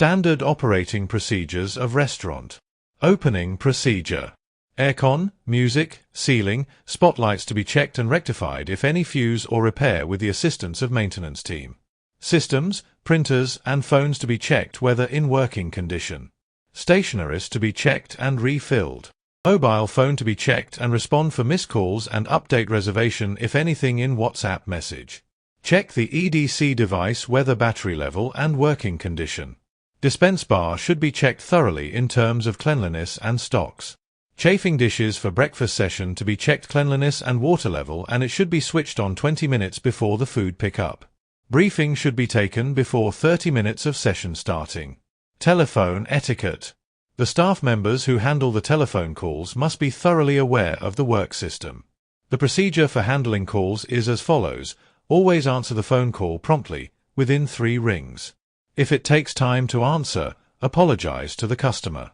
Standard operating procedures of restaurant. Opening procedure. Aircon, music, ceiling, spotlights to be checked and rectified if any fuse or repair with the assistance of maintenance team. Systems, printers and phones to be checked whether in working condition. Stationaries to be checked and refilled. Mobile phone to be checked and respond for missed calls and update reservation if anything in WhatsApp message. Check the EDC device weather battery level and working condition. Dispense bar should be checked thoroughly in terms of cleanliness and stocks. Chafing dishes for breakfast session to be checked cleanliness and water level, and it should be switched on 20 minutes before the food pickup. Briefing should be taken before 30 minutes of session starting. Telephone etiquette. The staff members who handle the telephone calls must be thoroughly aware of the work system. The procedure for handling calls is as follows. Always answer the phone call promptly, within 3 rings. If it takes time to answer, apologize to the customer.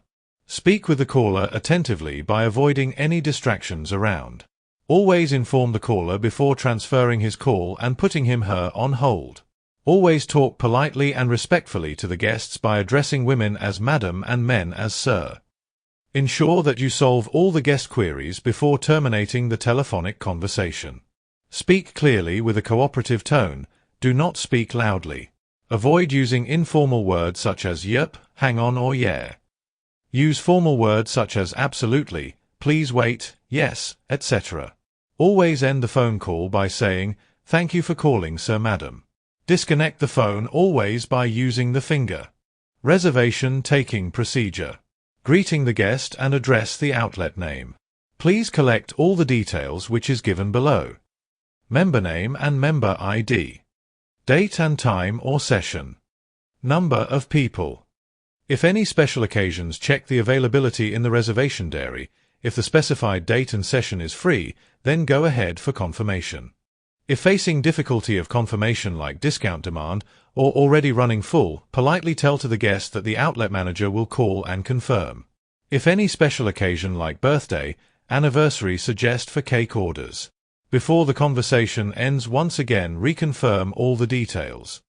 Speak with the caller attentively by avoiding any distractions around. Always inform the caller before transferring his call and putting him/her on hold. Always talk politely and respectfully to the guests by addressing women as madam and men as sir. Ensure that you solve all the guest queries before terminating the telephonic conversation. Speak clearly with a cooperative tone. Do not speak loudly. Avoid using informal words such as yep, hang on or yeah. Use formal words such as absolutely, please wait, yes, etc. Always end the phone call by saying, thank you for calling sir madam. Disconnect the phone always by using the finger. Reservation taking procedure. Greeting the guest and address the outlet name. Please collect all the details which is given below. Member name and member ID. Date and time or session. Number of people. If any special occasions, check the availability in the reservation diary. If the specified date and session is free, then go ahead for confirmation. If facing difficulty of confirmation like discount demand or already running full, politely tell to the guest that the outlet manager will call and confirm. If any special occasion like birthday, anniversary, suggest for cake orders. Before the conversation ends, once again reconfirm all the details.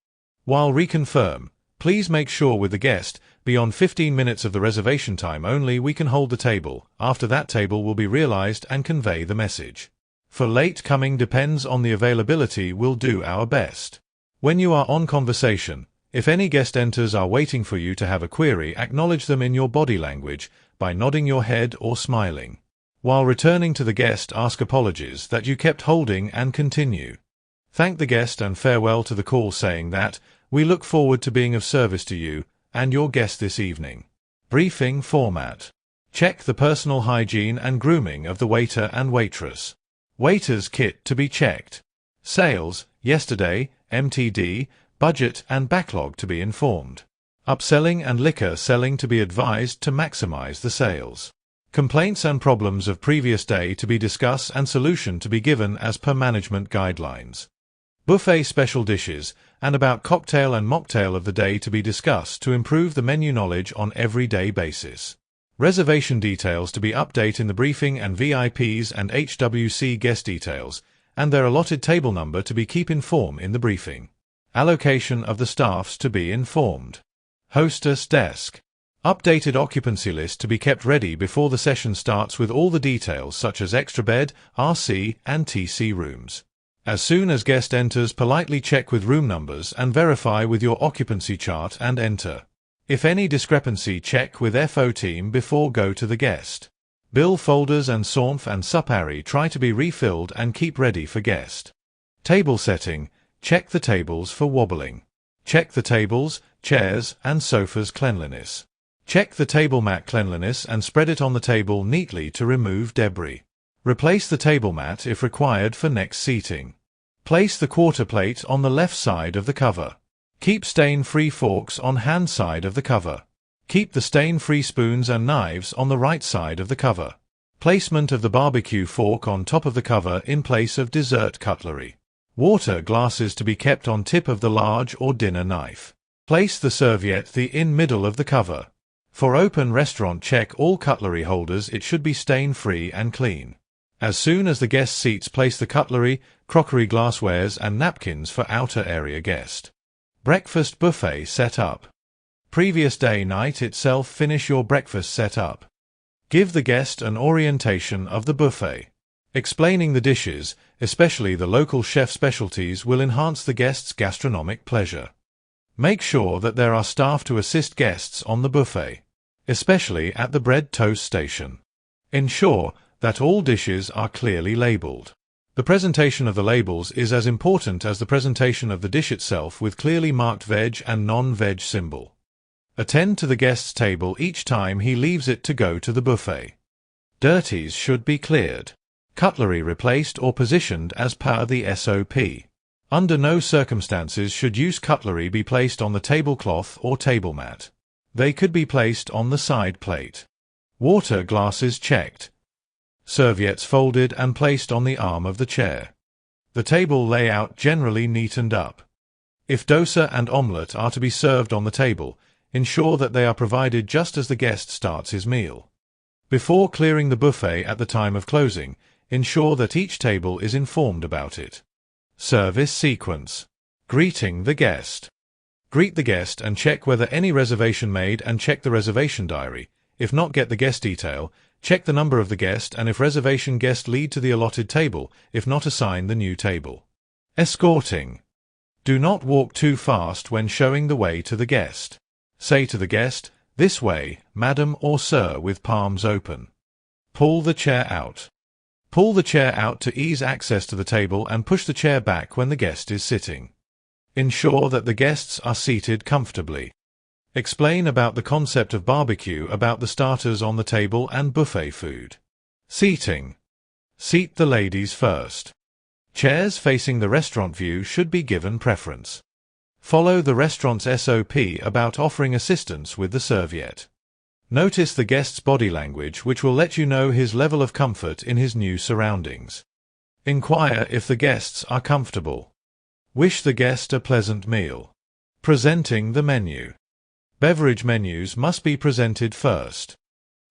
While reconfirm, please make sure with the guest, beyond 15 minutes of the reservation time only we can hold the table. After that, table will be realized and convey the message. For late coming depends on the availability, we'll do our best. When you are on conversation, if any guest enters are waiting for you to have a query, acknowledge them in your body language by nodding your head or smiling. While returning to the guest, ask apologies that you kept holding and continue. Thank the guest and farewell to the call, saying that we look forward to being of service to you and your guest this evening. Briefing format. Check the personal hygiene and grooming of the waiter and waitress. Waiter's kit to be checked. Sales, yesterday, MTD, budget and backlog to be informed. Upselling and liquor selling to be advised to maximize the sales. Complaints and problems of previous day to be discussed and solution to be given as per management guidelines. Buffet special dishes and about cocktail and mocktail of the day to be discussed to improve the menu knowledge on everyday basis. Reservation details to be updated in the briefing and VIPs and HWC guest details and their allotted table number to be keep informed in the briefing. Allocation of the staffs to be informed. Hostess desk. Updated occupancy list to be kept ready before the session starts with all the details such as extra bed, RC and TC rooms. As soon as guest enters, politely check with room numbers and verify with your occupancy chart and enter. If any discrepancy, check with FO team before go to the guest. Bill folders and SONF and SUPARI try to be refilled and keep ready for guest. Table setting. Check the tables for wobbling. Check the tables, chairs and sofas cleanliness. Check the table mat cleanliness and spread it on the table neatly to remove debris. Replace the table mat if required for next seating. Place the quarter plate on the left side of the cover. Keep stain-free forks on hand side of the cover. Keep the stain-free spoons and knives on the right side of the cover. Placement of the barbecue fork on top of the cover in place of dessert cutlery. Water glasses to be kept on tip of the large or dinner knife. Place the serviette in middle of the cover. For open restaurant, check all cutlery holders, it should be stain-free and clean. As soon as the guest seats, place the cutlery, crockery, glasswares and napkins for outer area guest. Breakfast buffet set up. Previous day night itself finish your breakfast setup. Give the guest an orientation of the buffet. Explaining the dishes, especially the local chef specialties, will enhance the guest's gastronomic pleasure. Make sure that there are staff to assist guests on the buffet, especially at the bread toast station. Ensure that all dishes are clearly labeled. The presentation of the labels is as important as the presentation of the dish itself, with clearly marked veg and non-veg symbol. Attend to the guest's table each time he leaves it to go to the buffet. Dirties should be cleared. Cutlery replaced or positioned as per the SOP. Under no circumstances should use cutlery be placed on the tablecloth or table mat. They could be placed on the side plate. Water glasses checked. Serviettes folded and placed on the arm of the chair. The table layout generally neatened up. If dosa and omelette are to be served on the table, ensure that they are provided just as the guest starts his meal. Before clearing the buffet at the time of closing, ensure that each table is informed about it. Service sequence. Greeting the guest. Greet the guest and check whether any reservation made, and check the reservation diary. If not, get the guest detail. Check the number of the guest, and if reservation guest, lead to the allotted table. If not, assign the new table. Escorting. Do not walk too fast when showing the way to the guest. Say to the guest, "This way, madam or sir," with palms open. Pull the chair out. Pull the chair out to ease access to the table, and push the chair back when the guest is sitting. Ensure that the guests are seated comfortably. Explain about the concept of barbecue, about the starters on the table and buffet food. Seating. Seat the ladies first. Chairs facing the restaurant view should be given preference. Follow the restaurant's SOP about offering assistance with the serviette. Notice the guest's body language, which will let you know his level of comfort in his new surroundings. Inquire if the guests are comfortable. Wish the guest a pleasant meal. Presenting the menu. Beverage menus must be presented first.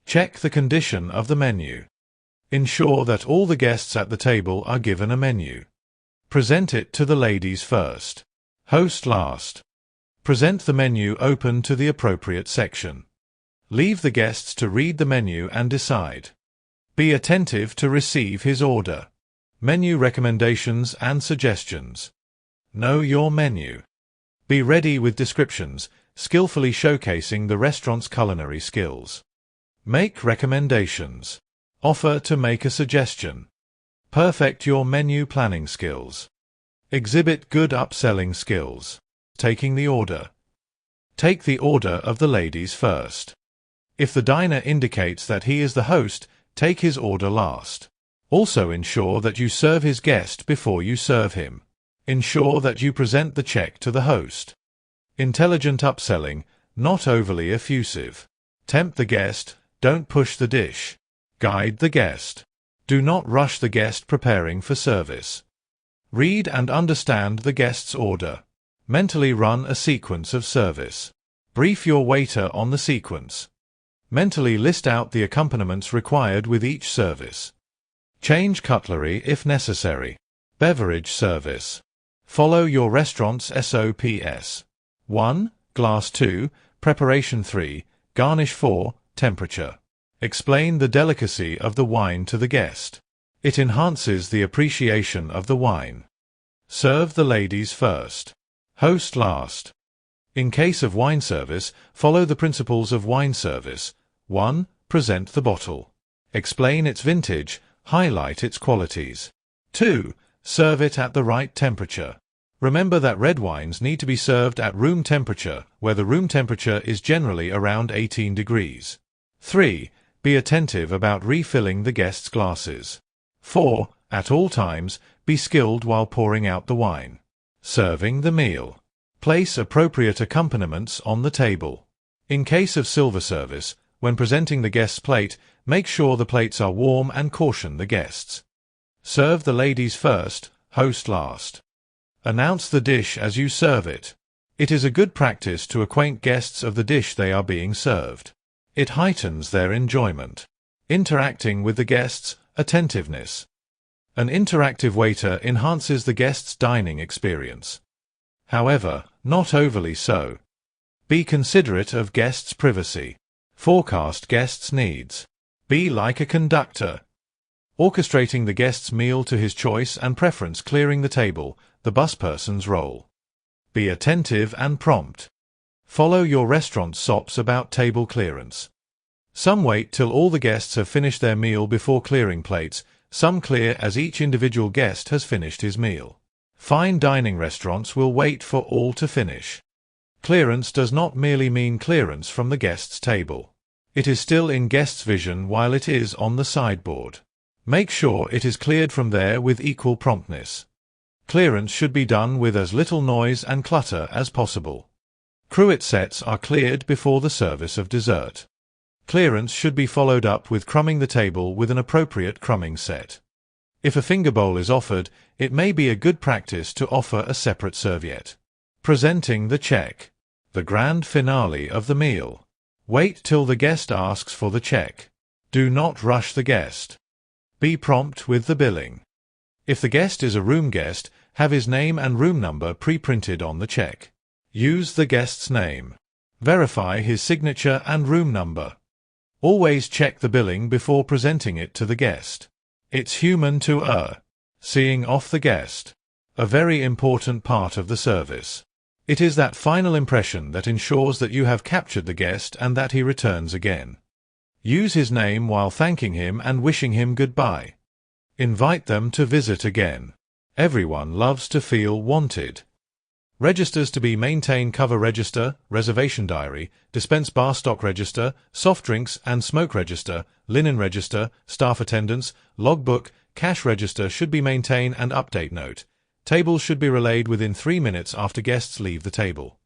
Check the condition of the menu. Ensure that all the guests at the table are given a menu. Present it to the ladies first. Host last. Present the menu open to the appropriate section. Leave the guests to read the menu and decide. Be attentive to receive his order. Menu recommendations and suggestions. Know your menu. Be ready with descriptions, skillfully showcasing the restaurant's culinary skills. Make recommendations. Offer to make a suggestion. Perfect your menu planning skills. Exhibit good upselling skills. Taking the order. Take the order of the ladies first. If the diner indicates that he is the host, take his order last. Also ensure that you serve his guest before you serve him. Ensure that you present the check to the host. Intelligent upselling, not overly effusive. Tempt the guest, don't push the dish. Guide the guest. Do not rush the guest preparing for service. Read and understand the guest's order. Mentally run a sequence of service. Brief your waiter on the sequence. Mentally list out the accompaniments required with each service. Change cutlery if necessary. Beverage service. Follow your restaurant's SOPs. 1. Glass 2. Preparation 3. Garnish 4. Temperature. Explain the delicacy of the wine to the guest. It enhances the appreciation of the wine. Serve the ladies first. Host last. In case of wine service, follow the principles of wine service. 1. Present the bottle. Explain its vintage, highlight its qualities. 2. Serve it at the right temperature. Remember that red wines need to be served at room temperature, where the room temperature is generally around 18 degrees. 3. Be attentive about refilling the guests' glasses. 4. At all times, be skilled while pouring out the wine. Serving the meal. Place appropriate accompaniments on the table. In case of silver service, when presenting the guest's plate, make sure the plates are warm and caution the guests. Serve the ladies first, host last. Announce the dish as you serve it. It is a good practice to acquaint guests of the dish they are being served. It heightens their enjoyment. Interacting with the guests, attentiveness. An interactive waiter enhances the guest's dining experience. However, not overly so. Be considerate of guests' privacy. Forecast guests' needs. Be like a conductor, orchestrating the guest's meal to his choice and preference, clearing the table, the busperson's role. Be attentive and prompt. Follow your restaurant's SOPs about table clearance. Some wait till all the guests have finished their meal before clearing plates, some clear as each individual guest has finished his meal. Fine dining restaurants will wait for all to finish. Clearance does not merely mean clearance from the guest's table. It is still in guest's vision while it is on the sideboard. Make sure it is cleared from there with equal promptness. Clearance should be done with as little noise and clutter as possible. Cruet sets are cleared before the service of dessert. Clearance should be followed up with crumbing the table with an appropriate crumbing set. If a finger bowl is offered, it may be a good practice to offer a separate serviette. Presenting the check. The grand finale of the meal. Wait till the guest asks for the check. Do not rush the guest. Be prompt with the billing. If the guest is a room guest, have his name and room number pre-printed on the check. Use the guest's name. Verify his signature and room number. Always check the billing before presenting it to the guest. It's human to err. Seeing off the guest. A very important part of the service. It is that final impression that ensures that you have captured the guest and that he returns again. Use his name while thanking him and wishing him goodbye. Invite them to visit again. Everyone loves to feel wanted. Registers to be maintained: cover register, reservation diary, dispense bar stock register, soft drinks and smoke register, linen register, staff attendance, logbook, cash register should be maintained, and update note. Tables should be relayed within 3 minutes after guests leave the table.